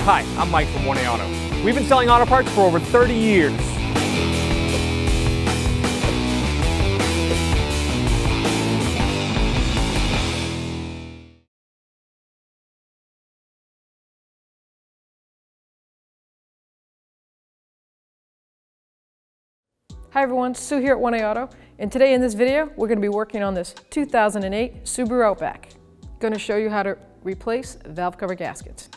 Hi, I'm Mike from 1A Auto. We've been selling auto parts for over 30 years. Hi everyone, Sue here at 1A Auto, and today in this video we're going to be working on this 2008 Subaru Outback. Going to show you how to replace valve cover gaskets.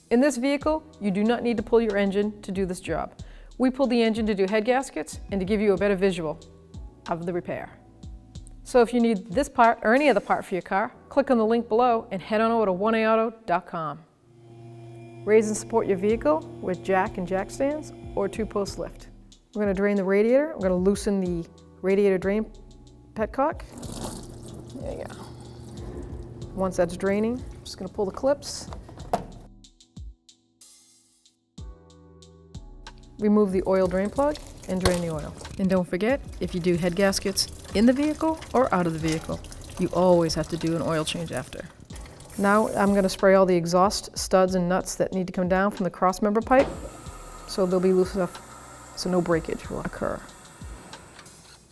In this vehicle, you do not need to pull your engine to do this job. We pulled the engine to do head gaskets and to give you a better visual of the repair. So if you need this part or any other part for your car, click on the link below and head on over to 1aauto.com. Raise and support your vehicle with jack and jack stands or 2-post lift. We're going to drain the radiator. We're going to loosen the radiator drain petcock. There you go. Once that's draining, I'm just going to pull the clips. Remove the oil drain plug and drain the oil. And don't forget, if you do head gaskets in the vehicle or out of the vehicle, you always have to do an oil change after. Now I'm going to spray all the exhaust studs and nuts that need to come down from the crossmember pipe, so they'll be loose enough so no breakage will occur.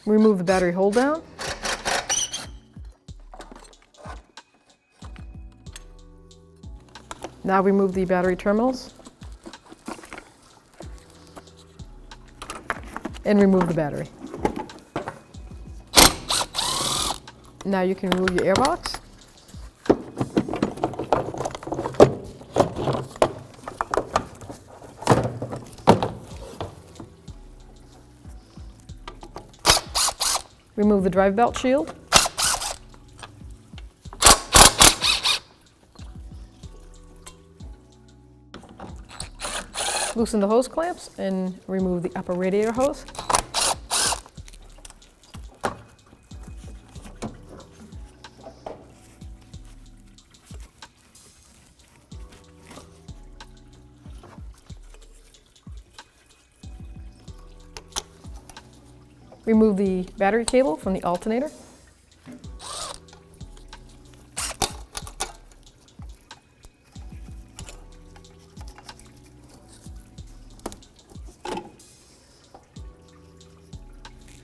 Remove the battery hold down. Now remove the battery terminals and remove the battery. Now you can remove your airbox. Remove the drive belt shield. Loosen the hose clamps and remove the upper radiator hose. Remove the battery cable from the alternator.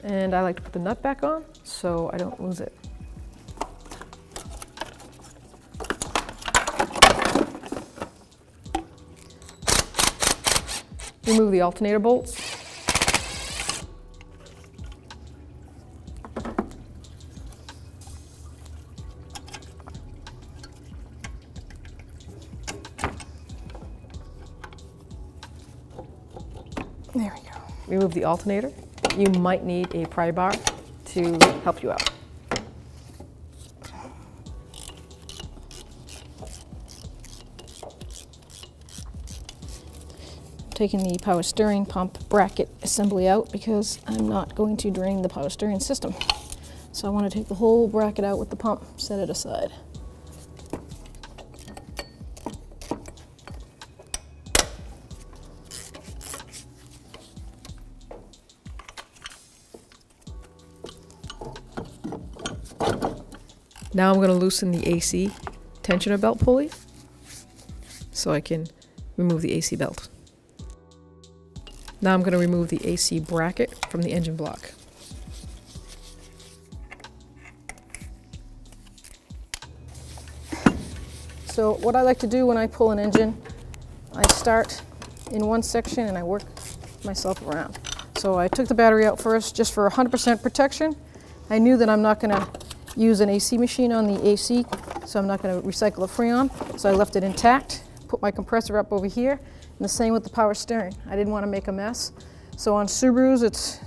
And I like to put the nut back on so I don't lose it. Remove the alternator bolts. There we go. Remove the alternator. You might need a pry bar to help you out. Taking the power steering pump bracket assembly out because I'm not going to drain the power steering system. So I want to take the whole bracket out with the pump, set it aside. Now I'm going to loosen the AC tensioner belt pulley so I can remove the AC belt. Now I'm going to remove the AC bracket from the engine block. So what I like to do when I pull an engine, I start in one section and I work myself around. So I took the battery out first just for 100% protection. I knew that I'm not going to use an AC machine on the AC, so I'm not going to recycle the Freon, so I left it intact, put my compressor up over here, and the same with the power steering. I didn't want to make a mess. So on Subarus, it's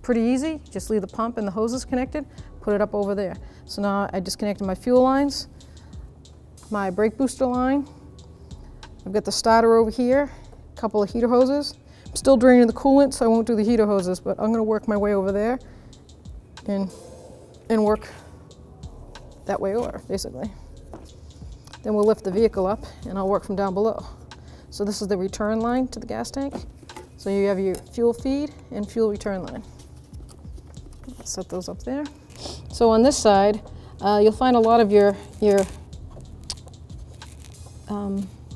pretty easy. Just leave the pump and the hoses connected, put it up over there. So now I disconnected my fuel lines, my brake booster line. I've got the starter over here, a couple of heater hoses. I'm still draining the coolant, so I won't do the heater hoses, but I'm going to work my way over there and work that way over, basically. Then we'll lift the vehicle up and I'll work from down below. So this is the return line to the gas tank. So you have your fuel feed and fuel return line. Set those up there. So on this side, you'll find a lot of your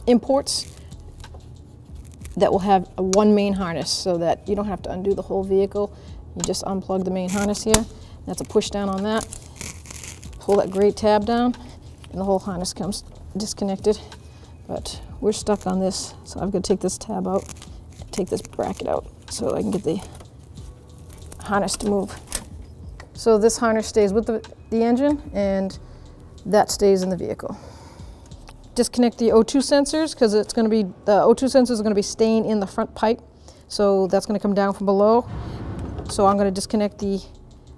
imports that will have one main harness so that you don't have to undo the whole vehicle. You just unplug the main harness here. That's a push down on that. Pull that gray tab down and the whole harness comes disconnected. But we're stuck on this, so I've got to take this tab out, take this bracket out so I can get the harness to move. So this harness stays with the engine and that stays in the vehicle. Disconnect the O2 sensors because it's going to be, the O2 sensors are going to be staying in the front pipe. So that's going to come down from below. So I'm going to disconnect the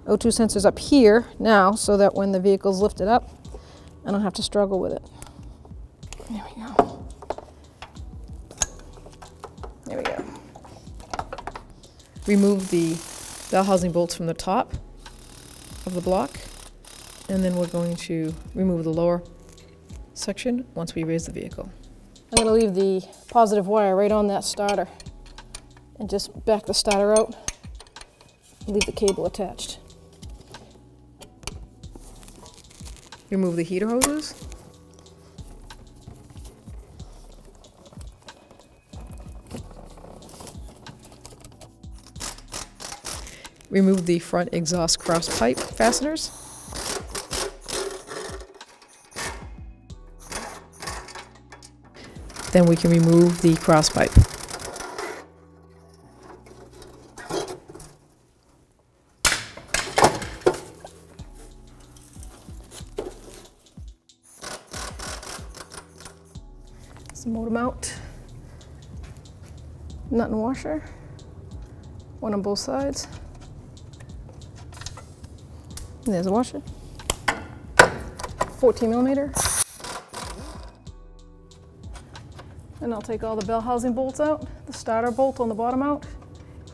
O2 sensors up here now so that when the vehicle's lifted up, I don't have to struggle with it. There we go. There we go. Remove the bell housing bolts from the top of the block, and then we're going to remove the lower section once we raise the vehicle. I'm going to leave the positive wire right on that starter and just back the starter out and leave the cable attached. Remove the heater hoses. Remove the front exhaust cross pipe fasteners. Then we can remove the cross pipe. Some motor mount, nut and washer, one on both sides. And there's a washer, 14 millimeter. And I'll take all the bell housing bolts out, the starter bolt on the bottom out,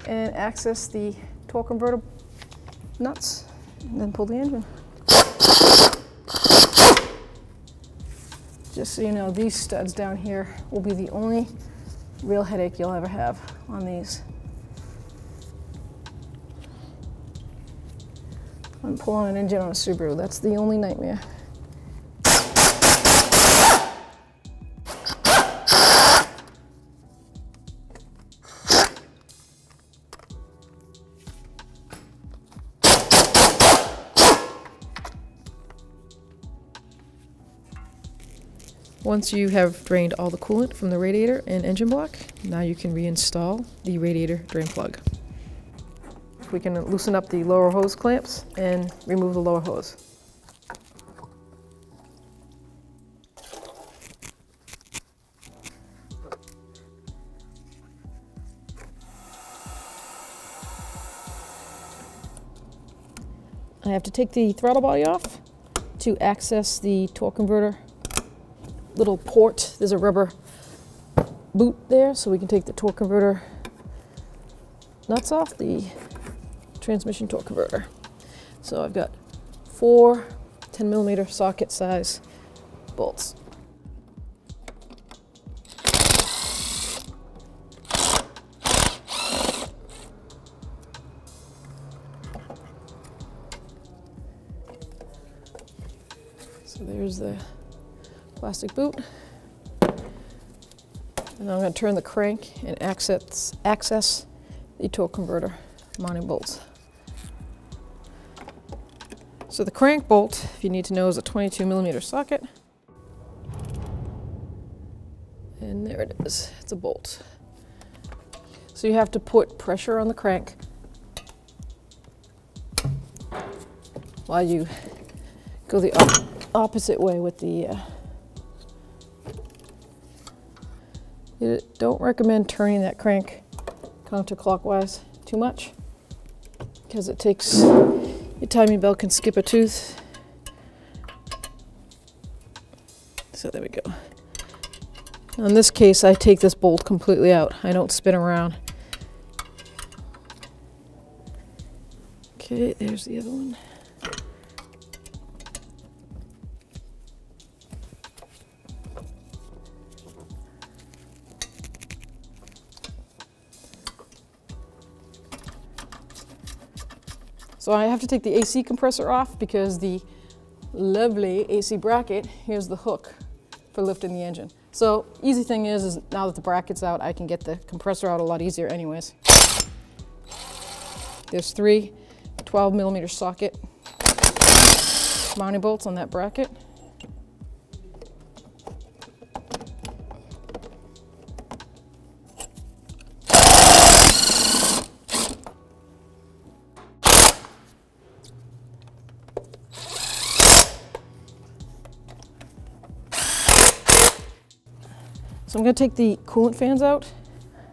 and access the torque converter nuts, and then pull the engine. Just so you know, these studs down here will be the only real headache you'll ever have on these. I'm pulling an engine on a Subaru, that's the only nightmare. Once you have drained all the coolant from the radiator and engine block, now you can reinstall the radiator drain plug. We can loosen up the lower hose clamps and remove the lower hose. I have to take the throttle body off to access the torque converter little port. There's a rubber boot there, so we can take the torque converter nuts off the transmission torque converter. So I've got 4 10 millimeter socket size bolts. So there's the plastic boot. And I'm going to turn the crank and access the torque converter mounting bolts. So the crank bolt, if you need to know, is a 22 millimeter socket. And there it is, it's a bolt. So you have to put pressure on the crank while you go the opposite way with the you don't recommend turning that crank counterclockwise too much because it takes, your timing belt can skip a tooth. So there we go. Now in this case, I take this bolt completely out. I don't spin around. Okay, there's the other one. So I have to take the AC compressor off because the lovely AC bracket, here's the hook for lifting the engine. So easy thing is now that the bracket's out, I can get the compressor out a lot easier anyways. There's 3 12mm socket mounting bolts on that bracket. So I'm going to take the coolant fans out.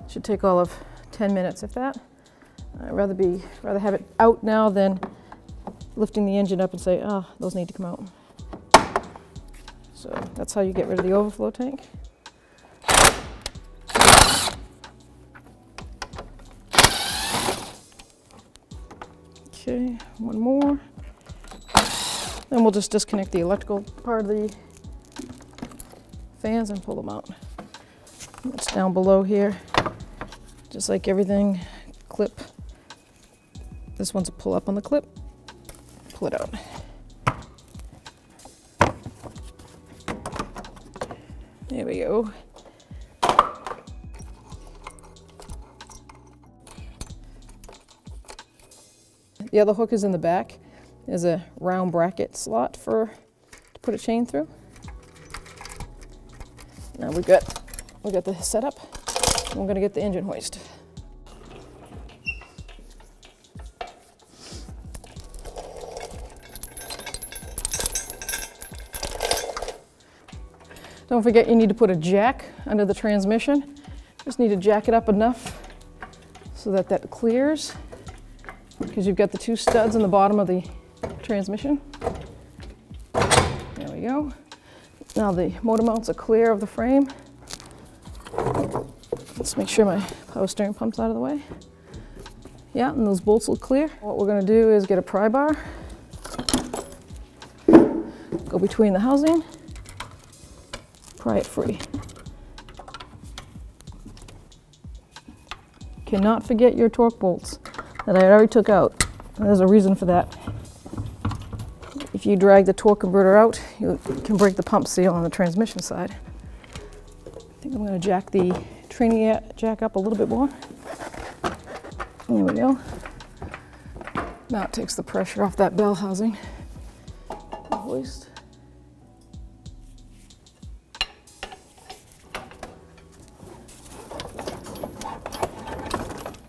Should take all of 10 minutes, if that. I'd rather have it out now than lifting the engine up and say, oh, those need to come out. So that's how you get rid of the overflow tank. Okay, one more. Then we'll just disconnect the electrical part of the fans and pull them out. It's down below here, just like everything. Clip. This one's a pull up on the clip. Pull it out. There we go. The other hook is in the back. There's a round bracket slot to put a chain through. Now we got the setup. We're going to get the engine hoist. Don't forget you need to put a jack under the transmission. Just need to jack it up enough so that that clears, because you've got the 2 studs in the bottom of the transmission. There we go. Now the motor mounts are clear of the frame. Let's make sure my power steering pump's out of the way. Yeah, and those bolts look clear. What we're going to do is get a pry bar, go between the housing, pry it free. Cannot forget your torque bolts that I already took out. There's a reason for that. If you drag the torque converter out, you can break the pump seal on the transmission side. I think I'm going to jack the training jack up a little bit more. There we go. Now it takes the pressure off that bell housing. The hoist.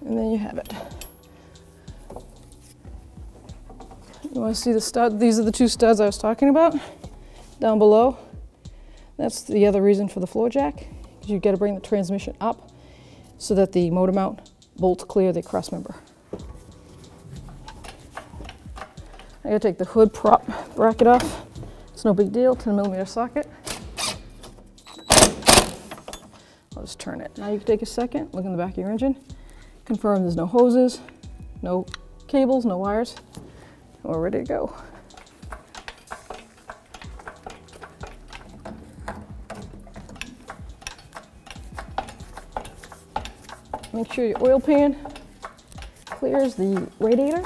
And there you have it. You want to see the stud? These are the 2 studs I was talking about down below. That's the other reason for the floor jack. You've got to bring the transmission up so that the motor mount bolts clear the cross member. I got to take the hood prop bracket off. It's no big deal, 10mm socket. I'll just turn it. Now you can take a second, look in the back of your engine, confirm there's no hoses, no cables, no wires. We're ready to go. Make sure your oil pan clears the radiator.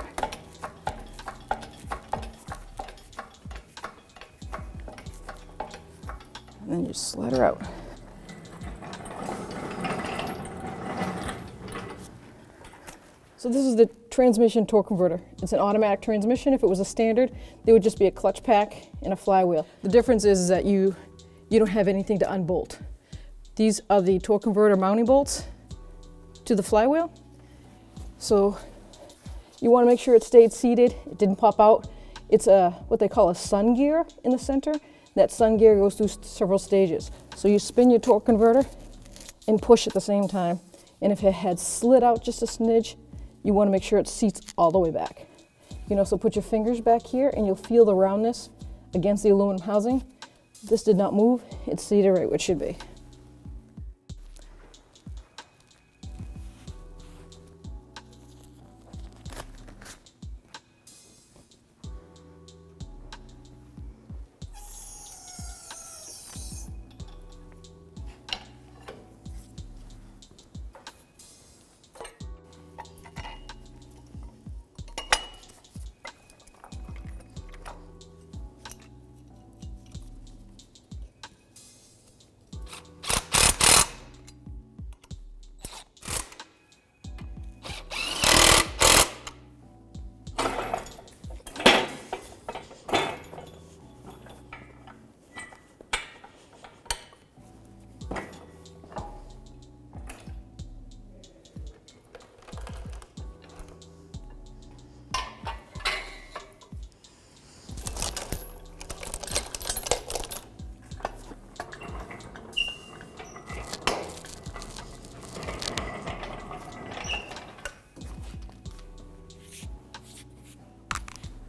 And then you slide her out. So this is the transmission torque converter. It's an automatic transmission. If it was a standard, there would just be a clutch pack and a flywheel. The difference is that you don't have anything to unbolt. These are the torque converter mounting bolts to the flywheel. So you want to make sure it stayed seated, it didn't pop out. It's what they call a sun gear in the center. That sun gear goes through several stages. So you spin your torque converter and push at the same time. And if it had slid out just a smidge, you want to make sure it seats all the way back. You can also put your fingers back here and you'll feel the roundness against the aluminum housing. This did not move, it's seated right where it should be.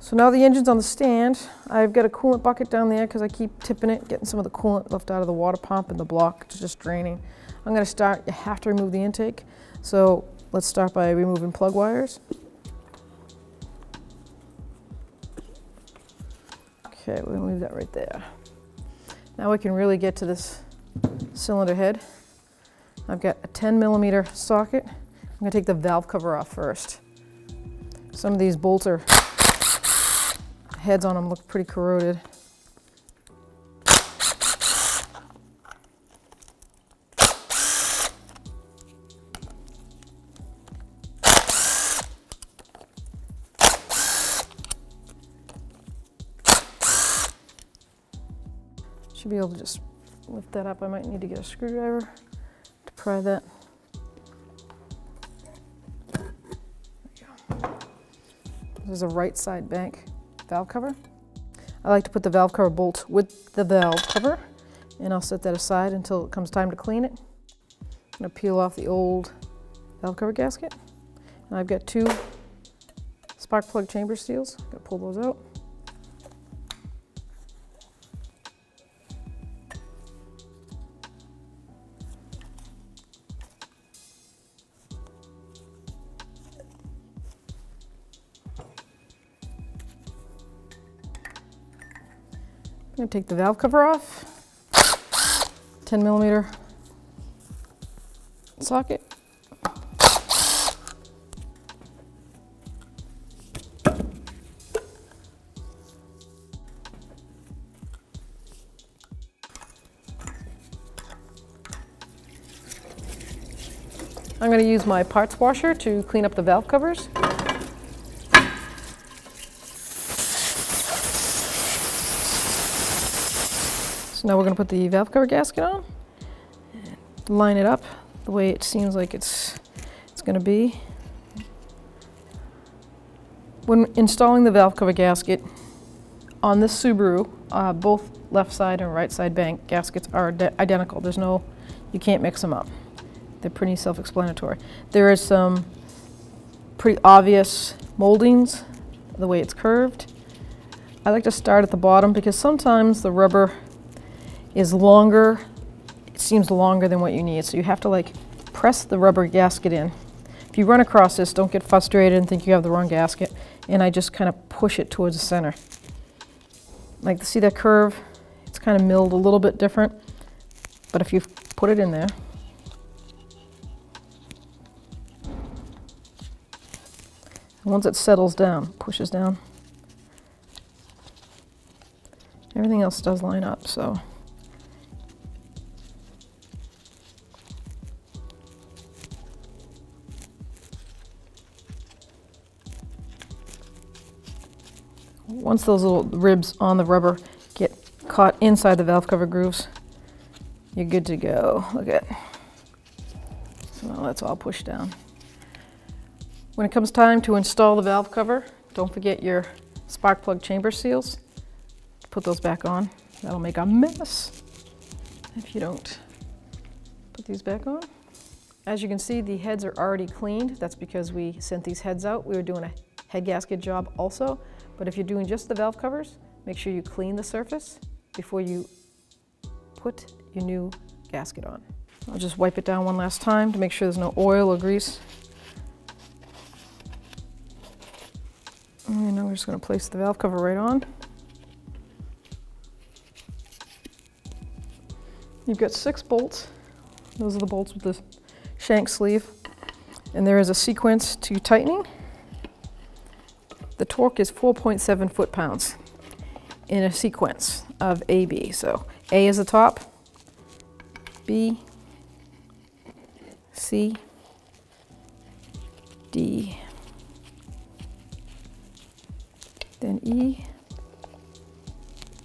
So now the engine's on the stand. I've got a coolant bucket down there because I keep tipping it, getting some of the coolant left out of the water pump and the block. It's just draining. I'm going to start, you have to remove the intake. So let's start by removing plug wires. Okay, we're going to leave that right there. Now we can really get to this cylinder head. I've got a 10mm socket. I'm going to take the valve cover off first. Some of these bolts are, heads on them look pretty corroded. Should be able to just lift that up. I might need to get a screwdriver to pry that. There we go. This is a right side bank valve cover. I like to put the valve cover bolt with the valve cover, and I'll set that aside until it comes time to clean it. I'm going to peel off the old valve cover gasket. And I've got 2 spark plug chamber seals. I'm going to pull those out. I'm going to take the valve cover off, 10mm socket. I'm going to use my parts washer to clean up the valve covers. So now we're going to put the valve cover gasket on and line it up the way it seems like it's going to be. When installing the valve cover gasket on this Subaru, both left side and right side bank gaskets are identical. There's no, you can't mix them up. They're pretty self-explanatory. There is some pretty obvious moldings, the way it's curved. I like to start at the bottom because sometimes the rubber is longer, it seems longer than what you need. So you have to like press the rubber gasket in. If you run across this, don't get frustrated and think you have the wrong gasket. And I just kind of push it towards the center. Like, see that curve? It's kind of milled a little bit different, but if you put it in there, once it settles down, pushes down, everything else does line up, so. Once those little ribs on the rubber get caught inside the valve cover grooves, you're good to go. Look at it. So now that's all pushed down. When it comes time to install the valve cover, don't forget your spark plug chamber seals. Put those back on. That'll make a mess if you don't put these back on. As you can see, the heads are already cleaned. That's because we sent these heads out. We were doing a head gasket job also. But if you're doing just the valve covers, make sure you clean the surface before you put your new gasket on. I'll just wipe it down one last time to make sure there's no oil or grease. And now we're just going to place the valve cover right on. You've got 6 bolts. Those are the bolts with the shank sleeve. And there is a sequence to tightening. The torque is 4.7 foot-pounds in a sequence of A, B. So A is the top, B, C, D, then E,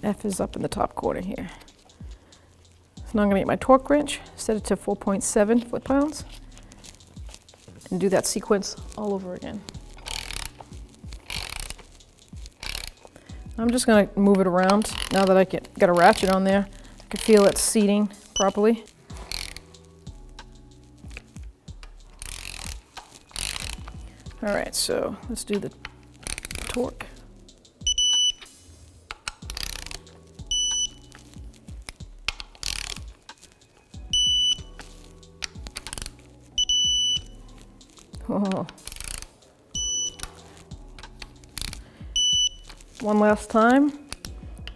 F is up in the top corner here. So now I'm going to get my torque wrench, set it to 4.7 foot-pounds, and do that sequence all over again. I'm just going to move it around now that I got a ratchet on there. I can feel it seating properly. All right, so let's do the torque. Oh. One last time.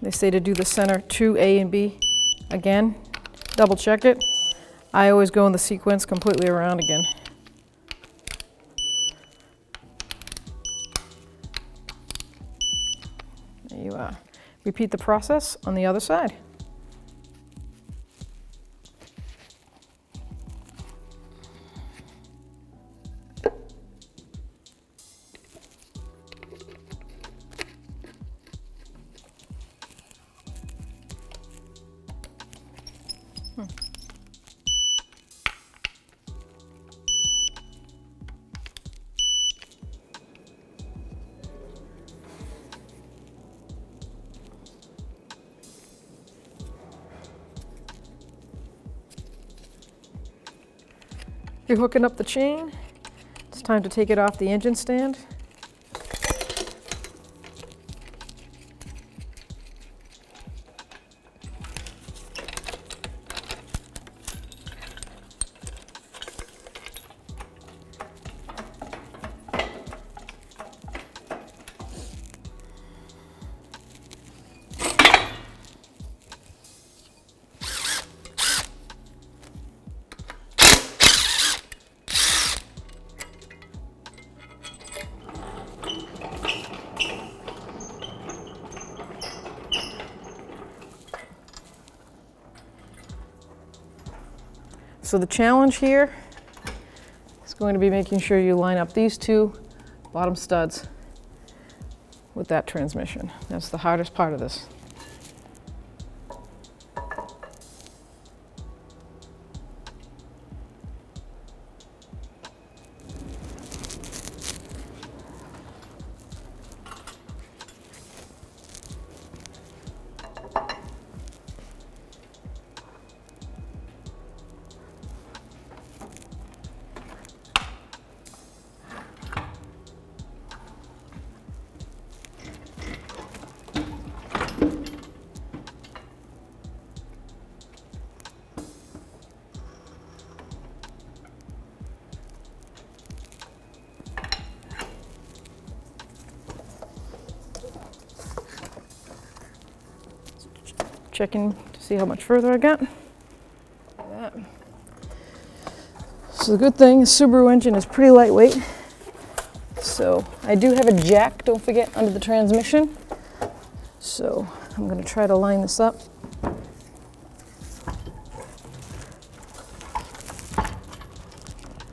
They say to do the center 2A and B again. Double check it. I always go in the sequence completely around again. There you are. Repeat the process on the other side. You're hooking up the chain. It's time to take it off the engine stand. So the challenge here is going to be making sure you line up these two bottom studs with that transmission. That's the hardest part of this. Checking to see how much further I got. So the good thing, the Subaru engine is pretty lightweight. So I do have a jack, don't forget, under the transmission. So I'm going to try to line this up.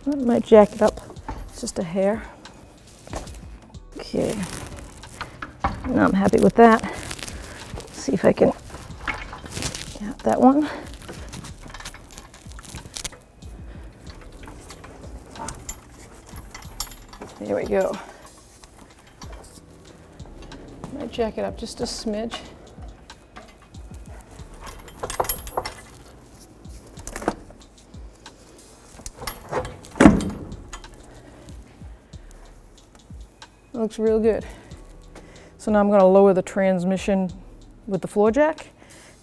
I might jack it up just a hair. Okay, now I'm happy with that. Let's see if I can get that one. There we go. Might jack it up just a smidge. Looks real good. So now I'm going to lower the transmission with the floor jack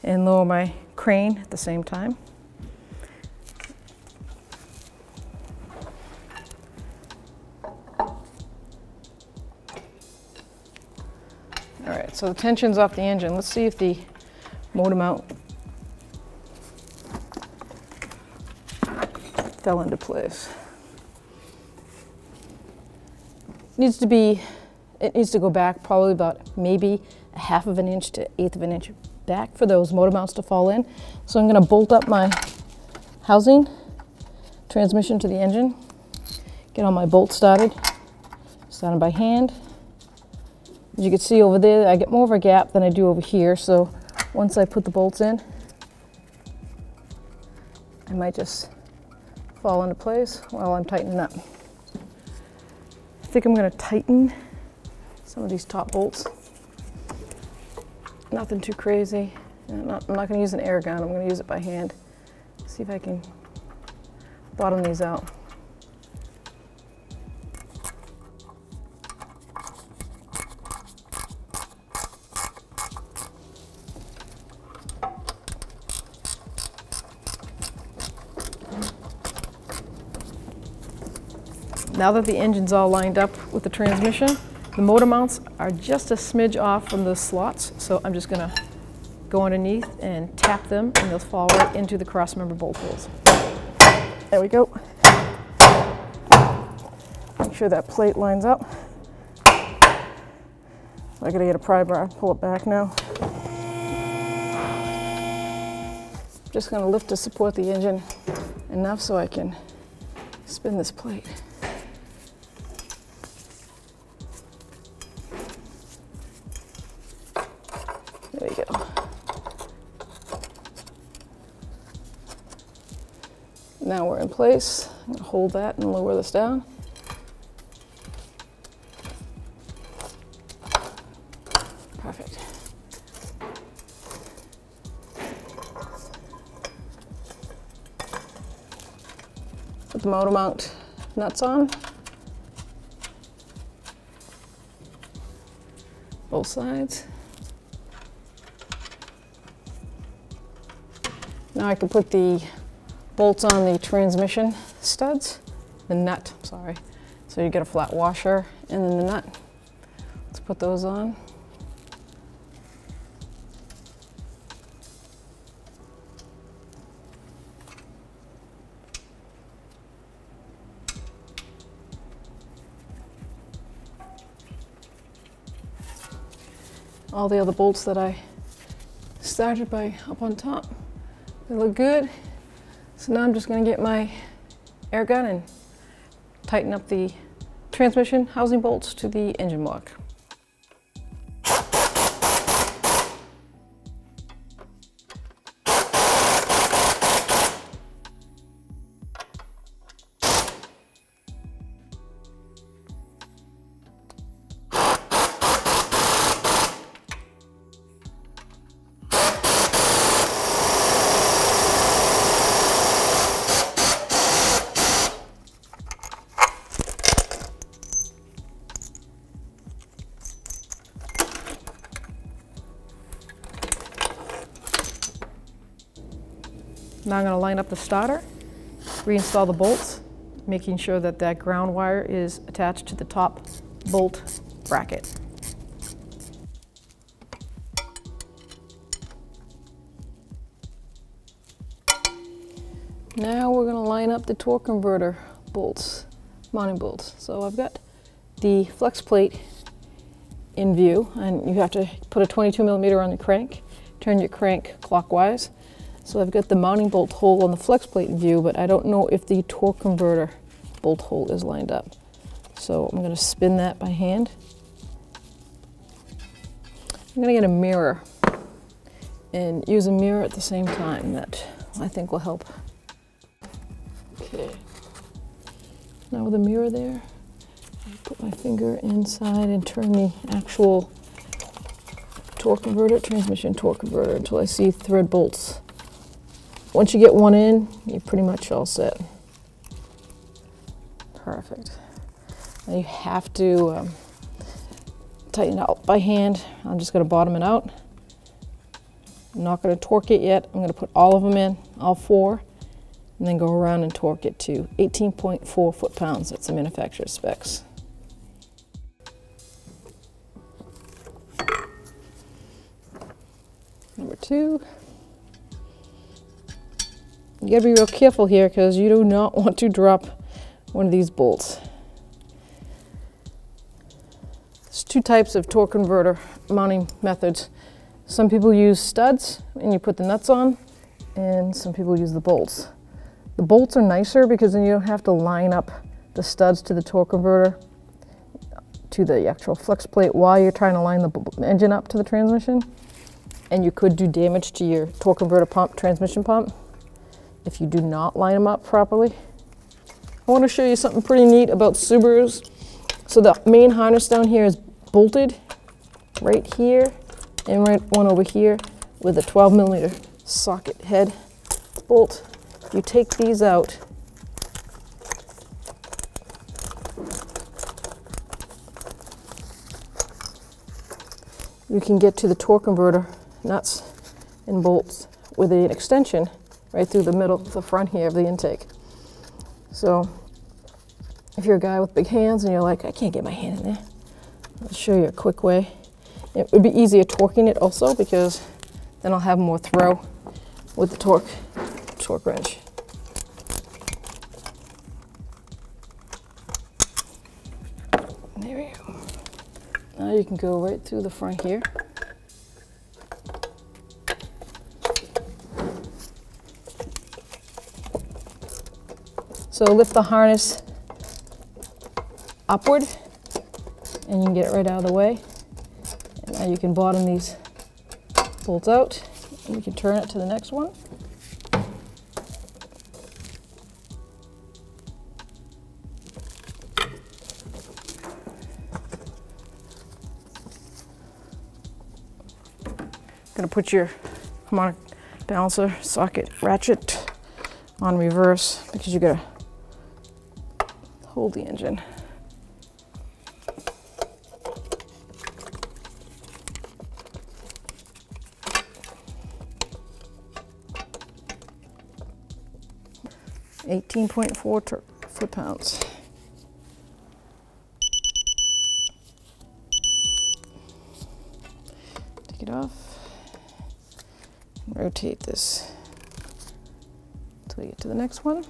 and lower my crane at the same time. All right, so the tension's off the engine. Let's see if the motor mount fell into place. It needs to go back probably about maybe a 1/2 of an inch to 1/8 of an inch back for those motor mounts to fall in. So I'm going to bolt up my housing, transmission to the engine, get all my bolts started by hand. As you can see over there, I get more of a gap than I do over here, so once I put the bolts in, I might just fall into place while I'm tightening up. I think I'm going to tighten some of these top bolts. Nothing too crazy. I'm not going to use an air gun, I'm going to use it by hand. See if I can bottom these out. Now that the engine's all lined up with the transmission, the motor mounts are just a smidge off from the slots, so I'm just going to go underneath and tap them, and they'll fall right into the cross-member bolt holes. There we go. Make sure that plate lines up. I gotta get a pry bar, pull it back now. Just gonna lift to support the engine enough so I can spin this plate. There we go. Now we're in place. I'm gonna hold that and lower this down. Perfect. Put the motor mount nuts on. Both sides. Now I can put the bolts on the transmission studs, the nut, sorry. So you get a flat washer and then the nut. Let's put those on. All the other bolts that I started by up on top, they look good. So now I'm just going to get my air gun and tighten up the transmission housing bolts to the engine block. Now I'm going to line up the starter, reinstall the bolts, making sure that that ground wire is attached to the top bolt bracket. Now we're going to line up the torque converter bolts, mounting bolts. So I've got the flex plate in view, and you have to put a 22mm on the crank, turn your crank clockwise. So I've got the mounting bolt hole on the flex plate in view, but I don't know if the torque converter bolt hole is lined up. So I'm going to spin that by hand. I'm going to get a mirror and use a mirror at the same time. That I think will help. Okay. Now with a mirror there, I put my finger inside and turn the actual torque converter, transmission torque converter, until I see thread bolts. Once you get one in, you're pretty much all set. Perfect. Now you have to tighten it out by hand. I'm just going to bottom it out. I'm not going to torque it yet. I'm going to put all of them in, all four, and then go around and torque it to 18.4 foot-pounds. That's the manufacturer's specs. Number two. You gotta be real careful here because you do not want to drop one of these bolts. There's two types of torque converter mounting methods. Some people use studs and you put the nuts on, and some people use the bolts. The bolts are nicer because then you don't have to line up the studs to the torque converter to the actual flex plate while you're trying to line the engine up to the transmission. And you could do damage to your torque converter pump, transmission pump, if you do not line them up properly. I want to show you something pretty neat about Subarus. So the main harness down here is bolted right here and right one over here with a 12mm socket head bolt. You take these out, you can get to the torque converter nuts and bolts with an extension right through the middle, the front here of the intake. So If you're a guy with big hands and you're like, I can't get my hand in there, I'll show you a quick way. It would be easier torquing it also, because then I'll have more throw with the torque wrench. There we go. Now you can go right through the front here. So lift the harness upward and you can get it right out of the way. And now you can bottom these bolts out and you can turn it to the next one. Going to put your harmonic balancer socket ratchet on reverse because you got to hold the engine. .4 foot-pounds. Take it off. Rotate this until we get to the next one.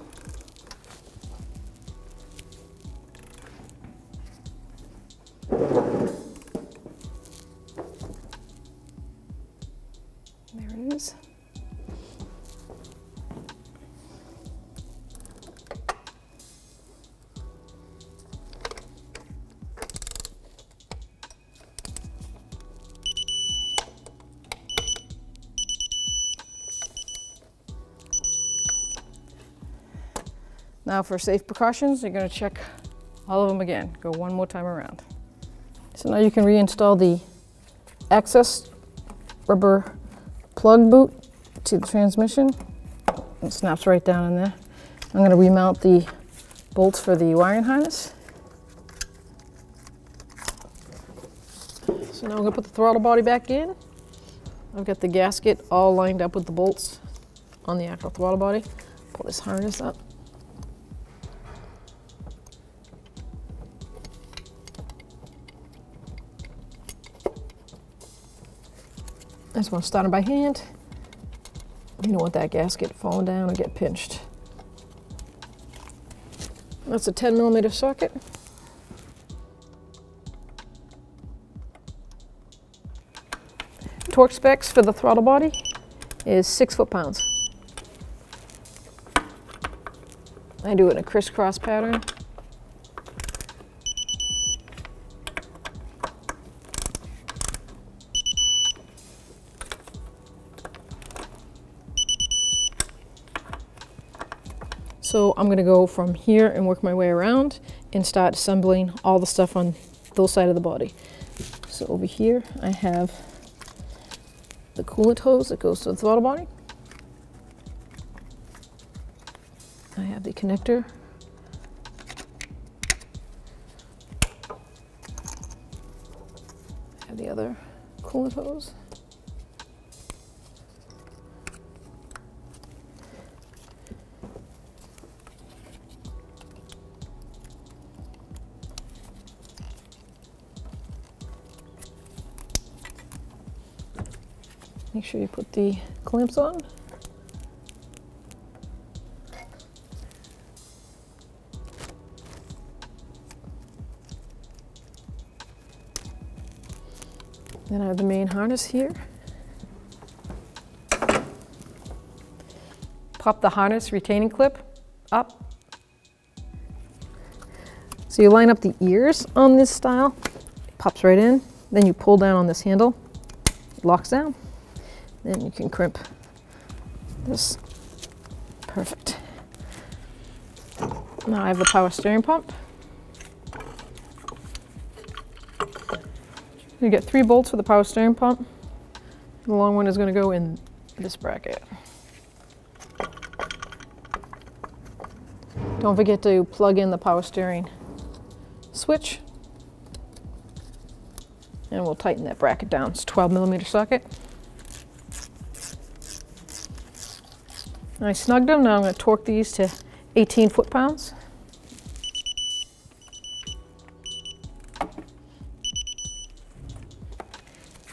There it is. Now for safe precautions, you're going to check all of them again. Go one more time around. So now you can reinstall the access rubber plug boot to the transmission. It snaps right down in there. I'm going to remount the bolts for the wiring harness. So now I'm going to put the throttle body back in. I've got the gasket all lined up with the bolts on the actual throttle body. Pull this harness up. I just want to start it by hand. You don't want that gasket falling down and get pinched. That's a 10mm socket. Torque specs for the throttle body is 6 foot-pounds. I do it in a crisscross pattern. So I'm going to go from here and work my way around and start assembling all the stuff on those side of the body. So over here I have the coolant hose that goes to the throttle body. I have the connector. I have the other coolant hose. Make sure you put the clamps on. Then I have the main harness here. Pop the harness retaining clip up. So you line up the ears on this style, it pops right in. Then you pull down on this handle, it locks down. Then you can crimp this. Perfect. Now I have the power steering pump. You get 3 bolts for the power steering pump. The long one is going to go in this bracket. Don't forget to plug in the power steering switch. And we'll tighten that bracket down. It's a 12mm socket. I snugged them. Now I'm going to torque these to 18 foot-pounds.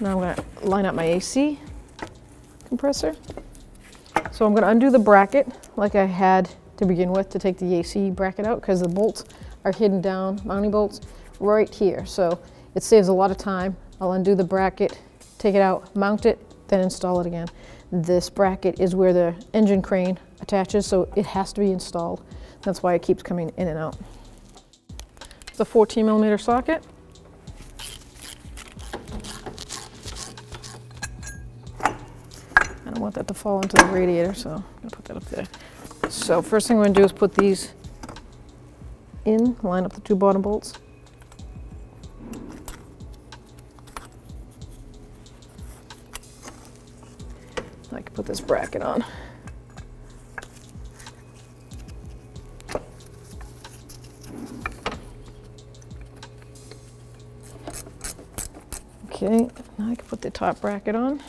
Now I'm going to line up my AC compressor. So I'm going to undo the bracket like I had to begin with to take the AC bracket out, because the bolts are hidden down, mounting bolts, right here. So it saves a lot of time. I'll undo the bracket, take it out, mount it, then install it again. This bracket is where the engine crane attaches, so it has to be installed. That's why it keeps coming in and out. It's a 14mm socket. I don't want that to fall into the radiator, so I'm gonna put that up there. So first thing we're gonna do is put these in, line up the two bottom bolts. I can put this bracket on. Okay, now I can put the top bracket on.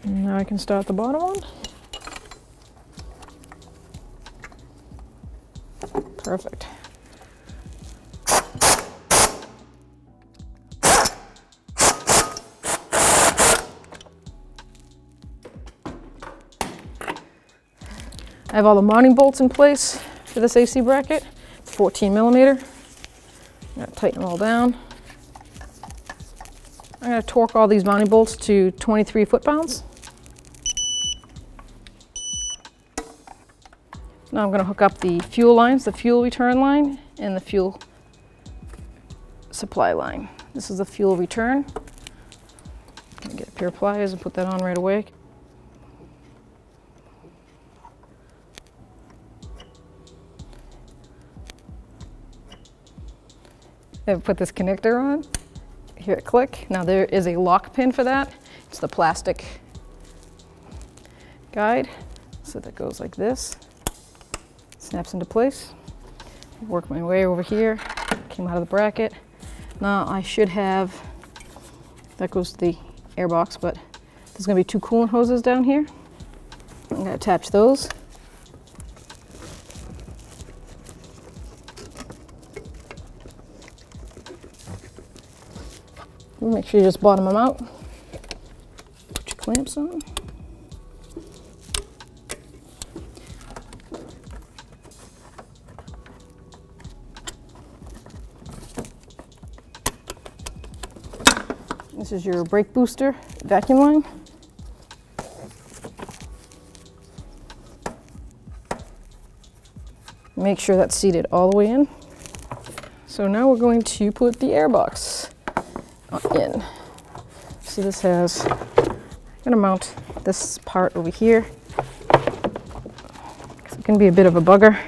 And now I can start the bottom one. Perfect. I have all the mounting bolts in place for this AC bracket. It's 14mm. I'm gonna tighten them all down. I'm gonna torque all these mounting bolts to 23 foot-pounds. Now I'm going to hook up the fuel lines, the fuel return line and the fuel supply line. This is the fuel return. I'm going to get a pair of pliers and put that on right away. I've put this connector on. Hear it click. Now there is a lock pin for that. It's the plastic guide. So that goes like this. Snaps into place. Work my way over here. Came out of the bracket. Now I should have, that goes to the air box, but there's gonna be two coolant hoses down here. I'm gonna attach those. Make sure you just bottom them out. Put your clamps on. This is your brake booster vacuum line. Make sure that's seated all the way in. So now we're going to put the airbox in. So this has, I'm going to mount this part over here. It can be a bit of a bugger.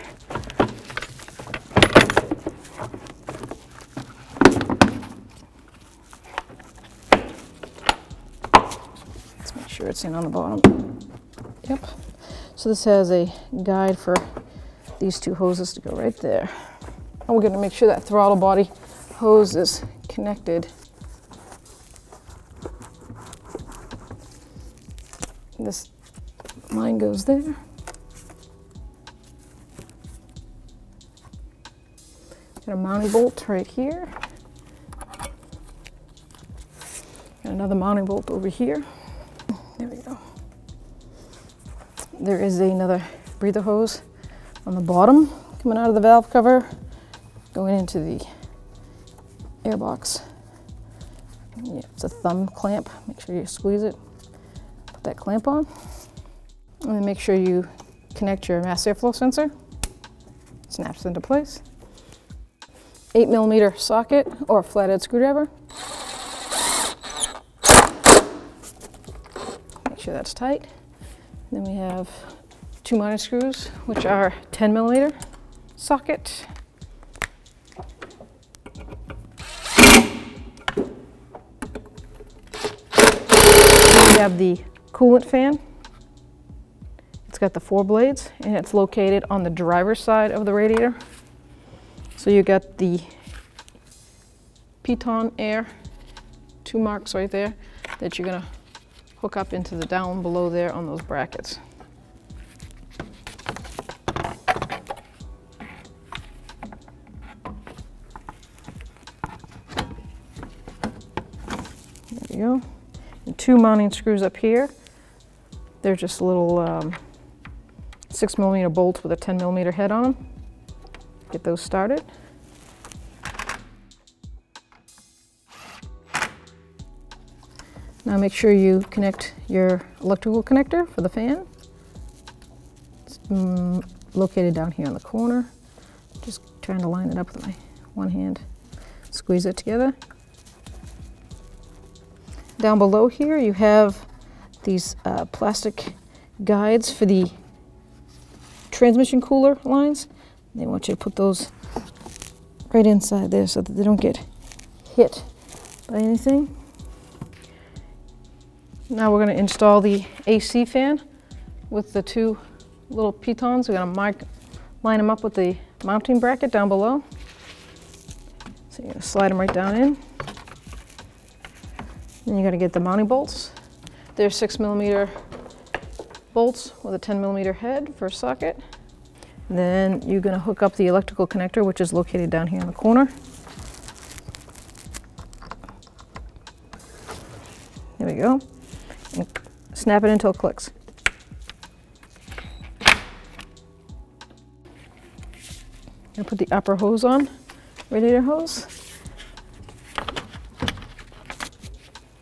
Sure it's in on the bottom. Yep. So this has a guide for these two hoses to go right there. And we're going to make sure that throttle body hose is connected. This line goes there. Got a mounting bolt right here. Got another mounting bolt over here. There we go. There is another breather hose on the bottom coming out of the valve cover, going into the airbox. Yeah, it's a thumb clamp. Make sure you squeeze it. Put that clamp on. And then make sure you connect your mass airflow sensor. Snaps into place. 8mm socket or a flathead screwdriver. Sure that's tight. Then we have two minor screws, which are 10mm socket. We have the coolant fan. It's got the 4 blades and it's located on the driver's side of the radiator. So you got the piton air, 2 marks right there that you're gonna hook up into the down below there on those brackets. There you go. And 2 mounting screws up here. They're just little 6mm bolts with a 10mm head on them. Get those started. Now make sure you connect your electrical connector for the fan. It's located down here on the corner. Just trying to line it up with my one hand. Squeeze it together. Down below here you have these plastic guides for the transmission cooler lines. They want you to put those right inside there so that they don't get hit by anything. Now we're going to install the AC fan with the 2 little pitons. We're going to line them up with the mounting bracket down below. So you're going to slide them right down in. Then you got to get the mounting bolts. They're 6mm bolts with a 10mm head for a socket. Then you're going to hook up the electrical connector, which is located down here in the corner. There we go. And snap it until it clicks. I'll put the upper hose on, radiator hose.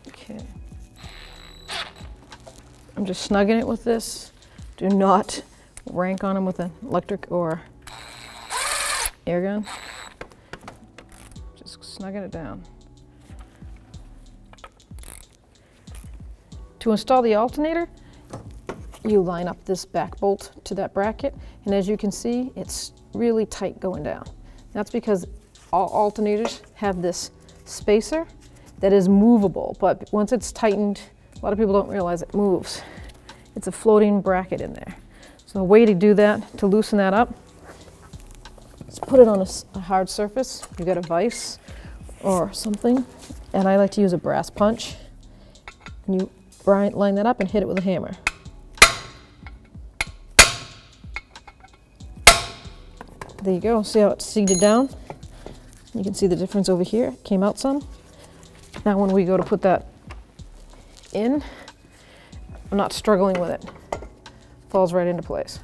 Okay. I'm just snugging it with this. Do not rank on them with an electric or air gun. Just snugging it down. To install the alternator, you line up this back bolt to that bracket, and as you can see, it's really tight going down. That's because all alternators have this spacer that is movable, but once it's tightened, a lot of people don't realize it moves. It's a floating bracket in there. So the way to do that, to loosen that up, is put it on a hard surface. You've got a vise or something, and I like to use a brass punch. And you line that up and hit it with a hammer. There you go. See how it's seated down? You can see the difference over here. It came out some. Now when we go to put that in, I'm not struggling with it. Falls right into place.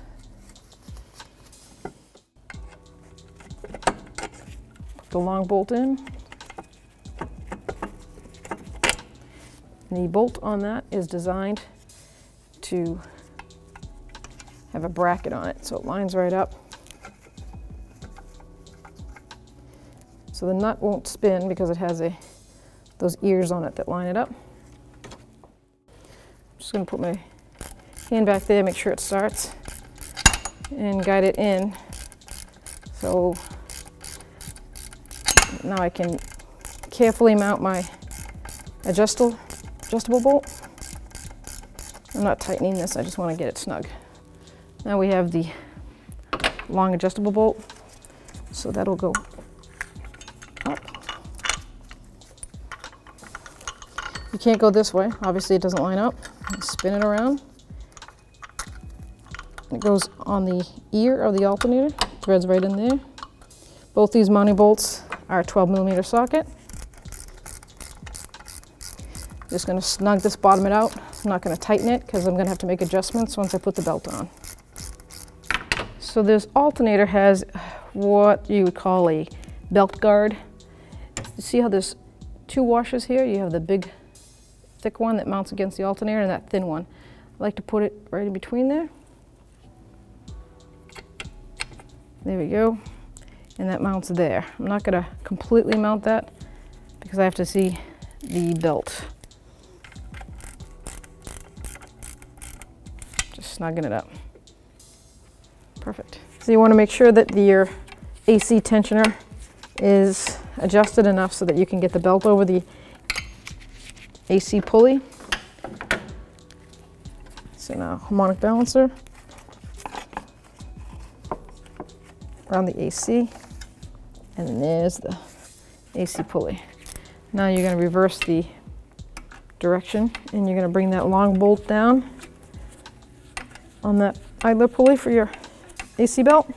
Put the long bolt in. The bolt on that is designed to have a bracket on it, so it lines right up. So the nut won't spin because it has those ears on it that line it up. I'm just going to put my hand back there, make sure it starts, and guide it in. So now I can carefully mount my adjustable bolt. I'm not tightening this, I just want to get it snug. Now we have the long adjustable bolt, so that'll go up. You can't go this way, obviously it doesn't line up. Spin it around. It goes on the ear of the alternator, threads right in there. Both these mounting bolts are a 12mm socket. Just going to snug this, bottom it out. I'm not going to tighten it because I'm going to have to make adjustments once I put the belt on. So this alternator has what you would call a belt guard. You see how there's 2 washers here? You have the big thick one that mounts against the alternator and that thin one. I like to put it right in between there. There we go. And that mounts there. I'm not going to completely mount that because I have to see the belt. Just snugging it up. Perfect. So you want to make sure that your AC tensioner is adjusted enough so that you can get the belt over the AC pulley. So now harmonic balancer around the AC, and then there's the AC pulley. Now you're going to reverse the direction, and you're going to bring that long bolt down on that idler pulley for your AC belt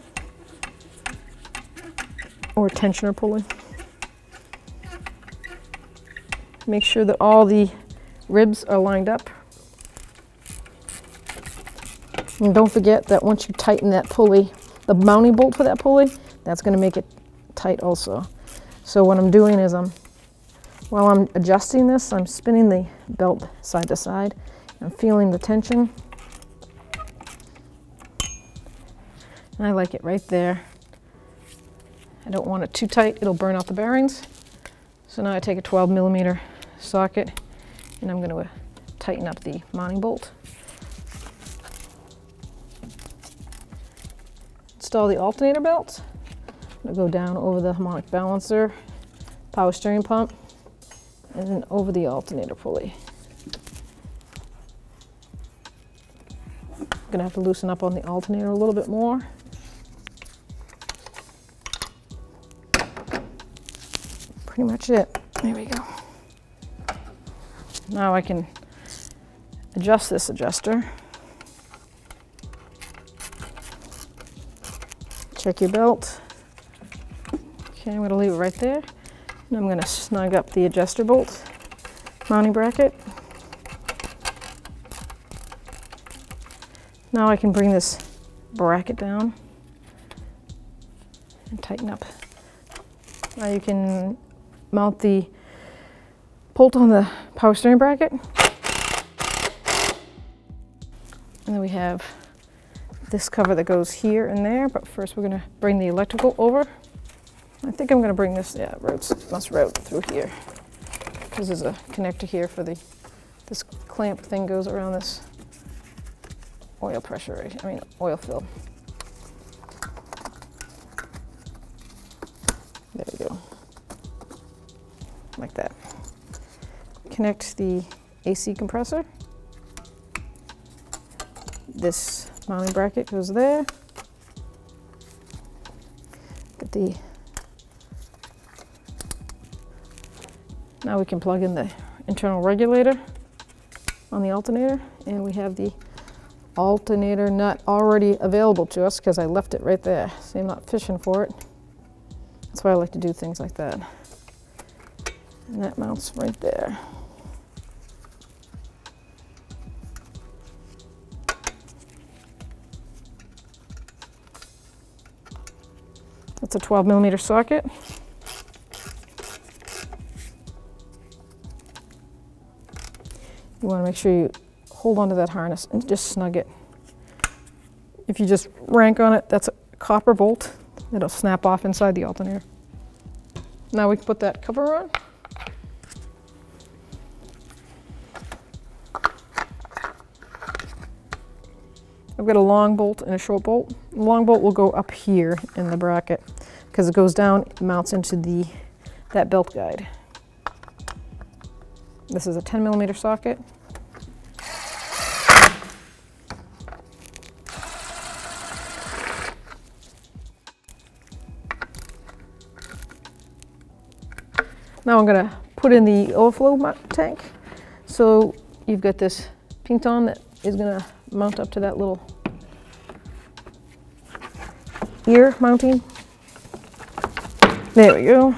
or tensioner pulley. Make sure that all the ribs are lined up. And don't forget that once you tighten that pulley, the mounting bolt for that pulley, that's going to make it tight also. So what I'm doing is while I'm adjusting this, I'm spinning the belt side to side. I'm feeling the tension. And I like it right there. I don't want it too tight, it'll burn out the bearings. So now I take a 12mm socket and I'm going to tighten up the mounting bolt. Install the alternator belt. I'm going to go down over the harmonic balancer, power steering pump, and then over the alternator pulley. I'm going to have to loosen up on the alternator a little bit more. Pretty much it. There we go. Now I can adjust this adjuster. Check your belt. Okay, I'm going to leave it right there. And I'm going to snug up the adjuster bolt mounting bracket. Now I can bring this bracket down and tighten up. Now you can mount the bolt on the power steering bracket. And then we have this cover that goes here and there, but first we're going to bring the electrical over. I think I'm going to bring this, yeah, must route through here, because there's a connector here for this clamp thing goes around this oil pressure, oil fill. There we go, like that. Connect the AC compressor. This mounting bracket goes there. Get now we can plug in the internal regulator on the alternator, and we have the alternator nut already available to us because I left it right there. See, I'm not fishing for it. That's why I like to do things like that. And that mounts right there. That's a 12mm socket. You want to make sure you hold onto that harness and just snug it. If you just rank on it, that's a copper bolt. It'll snap off inside the alternator. Now we can put that cover on. I've got a long bolt and a short bolt. The long bolt will go up here in the bracket because it goes down, it mounts into that belt guide. This is a 10mm socket. Now I'm going to put in the overflow tank. So you've got this piton that is going to mount up to that little ear mounting. There we go.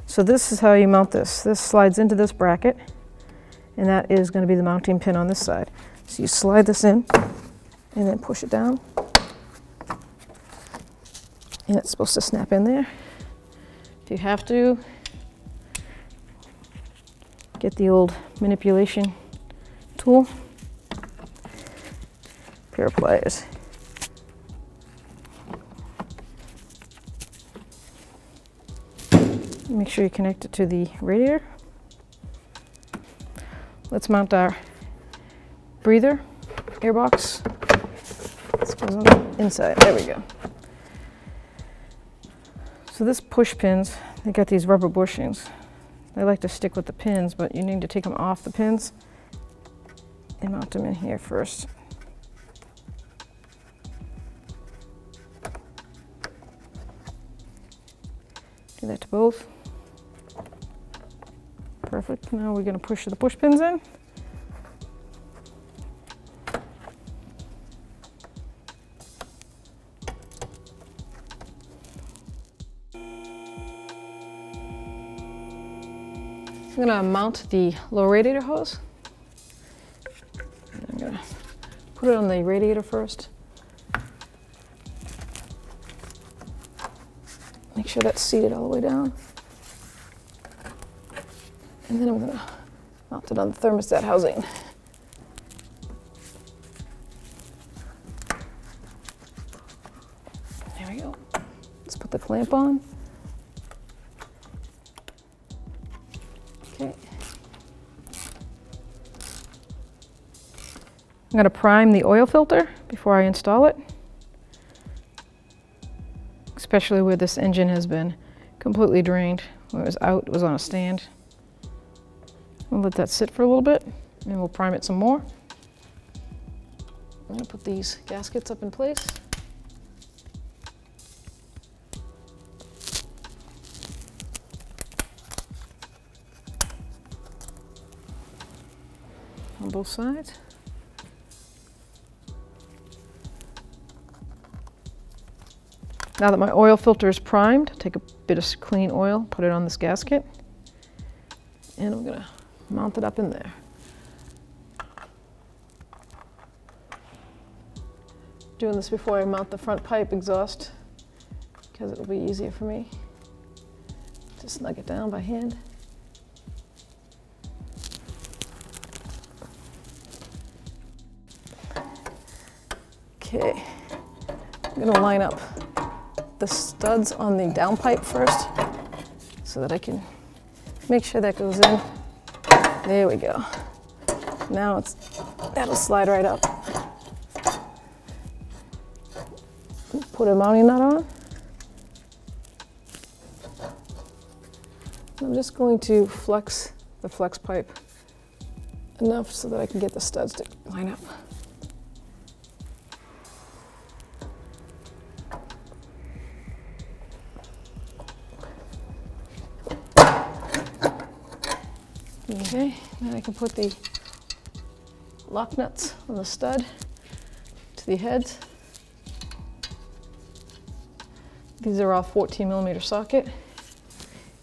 So this is how you mount this. This slides into this bracket, and that is going to be the mounting pin on this side. So you slide this in and then push it down, and it's supposed to snap in there. If you have to, get the old manipulation tool, pair of pliers. Make sure you connect it to the radiator. Let's mount our breather airbox. This goes on the inside. There we go. So this push pins, they got these rubber bushings. They like to stick with the pins, but you need to take them off the pins and mount them in here first. Do that to both. Perfect. Now we're going to push the push pins in. I'm going to mount the low radiator hose. I'm going to put it on the radiator first. Make sure that's seated all the way down. And then I'm going to mount it on the thermostat housing. There we go. Let's put the clamp on. Okay. I'm going to prime the oil filter before I install it, especially where this engine has been completely drained. When it was out, it was on a stand. We'll let that sit for a little bit, and we'll prime it some more. I'm going to put these gaskets up in place. On both sides. Now that my oil filter is primed, take a bit of clean oil, put it on this gasket, and I'm going to mount it up in there. Doing this before I mount the front pipe exhaust because it'll be easier for me to snug it down by hand. Okay, I'm going to line up the studs on the downpipe first so that I can make sure that goes in. There we go. Now that'll slide right up. Put a mounting nut on. I'm just going to flex the flex pipe enough so that I can get the studs to line up. Okay, then I can put the lock nuts on the stud to the heads. These are all 14mm socket,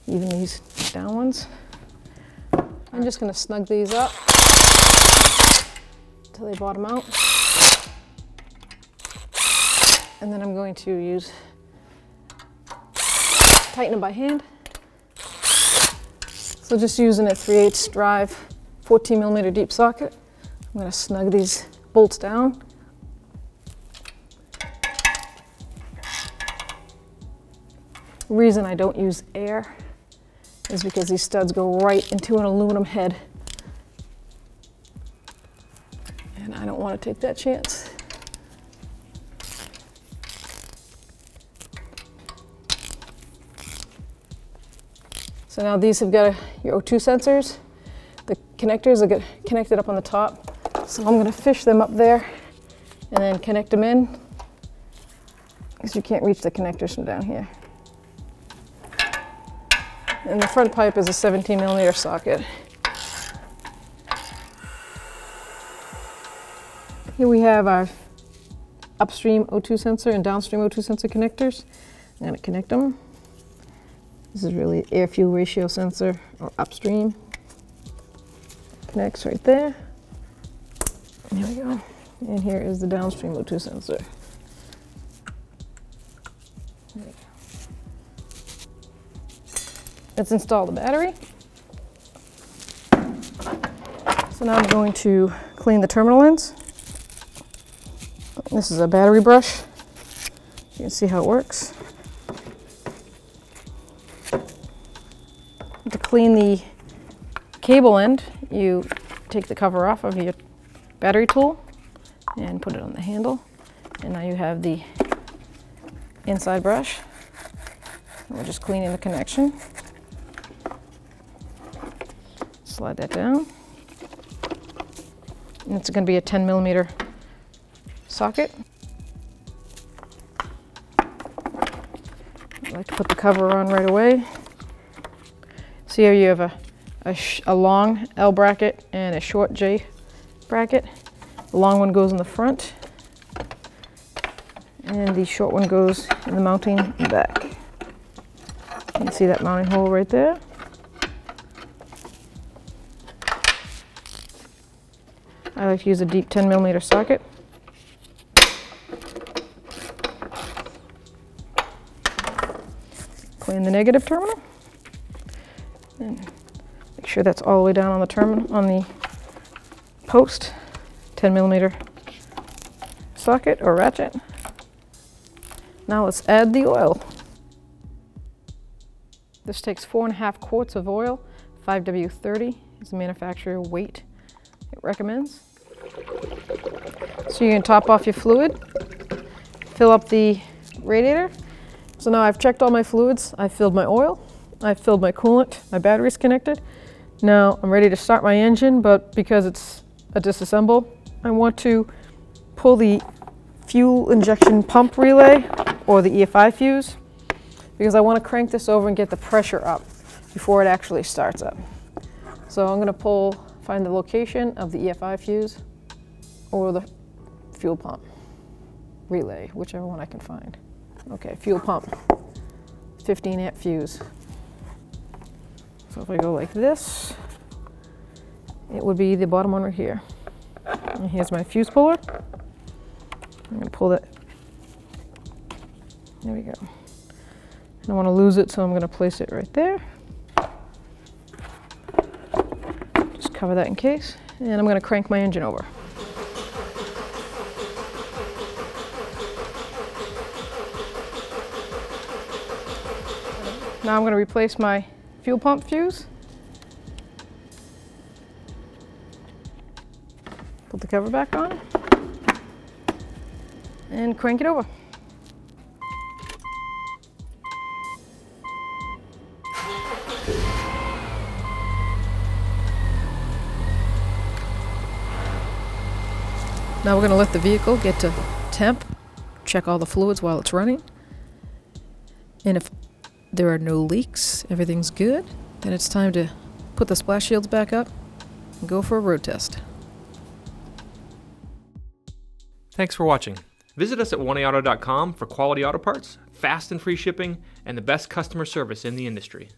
even these down ones. I'm just going to snug these up until they bottom out. And then I'm going to tighten them by hand. So just using a 3/8 drive 14mm deep socket, I'm going to snug these bolts down. The reason I don't use air is because these studs go right into an aluminum head. And I don't want to take that chance. So now these have got your O2 sensors. The connectors are connected up on the top. So I'm going to fish them up there and then connect them in, because you can't reach the connectors from down here. And the front pipe is a 17mm socket. Here we have our upstream O2 sensor and downstream O2 sensor connectors. I'm going to connect them. This is really air-fuel ratio sensor, or upstream. Connects right there. There we go. And here is the downstream O2 sensor. There we go. Let's install the battery. So now I'm going to clean the terminal ends. This is a battery brush. You can see how it works. To clean the cable end, you take the cover off of your battery tool and put it on the handle. And now you have the inside brush. And we're just cleaning the connection. Slide that down. And it's going to be a 10mm socket. I like to put the cover on right away. So here you have a a long L bracket and a short J bracket. The long one goes in the front, and the short one goes in the mounting back. You can see that mounting hole right there. I like to use a deep 10mm socket. Clean the negative terminal. And make sure that's all the way down on the terminal, on the post. 10mm socket or ratchet. Now let's add the oil. This takes 4.5 quarts of oil. 5W30 is the manufacturer weight it recommends. So you can top off your fluid, fill up the radiator. So now I've checked all my fluids. I've filled my oil, I've filled my coolant, my battery's connected. Now I'm ready to start my engine, but because it's a disassemble, I want to pull the fuel injection pump relay or the EFI fuse, because I want to crank this over and get the pressure up before it actually starts up. So I'm going to find the location of the EFI fuse or the fuel pump relay, whichever one I can find. Okay, fuel pump, 15 amp fuse. So if I go like this, it would be the bottom one right here. And here's my fuse puller. I'm going to pull that. There we go. I don't want to lose it, so I'm going to place it right there. Just cover that in case. And I'm going to crank my engine over. Now I'm going to replace my fuel pump fuse. Put the cover back on. And crank it over. Now we're going to let the vehicle get to temp, check all the fluids while it's running. And if there are no leaks, everything's good, then it's time to put the splash shields back up and go for a road test. Thanks for watching. Visit us at oneauto.com for quality auto parts, fast and free shipping, and the best customer service in the industry.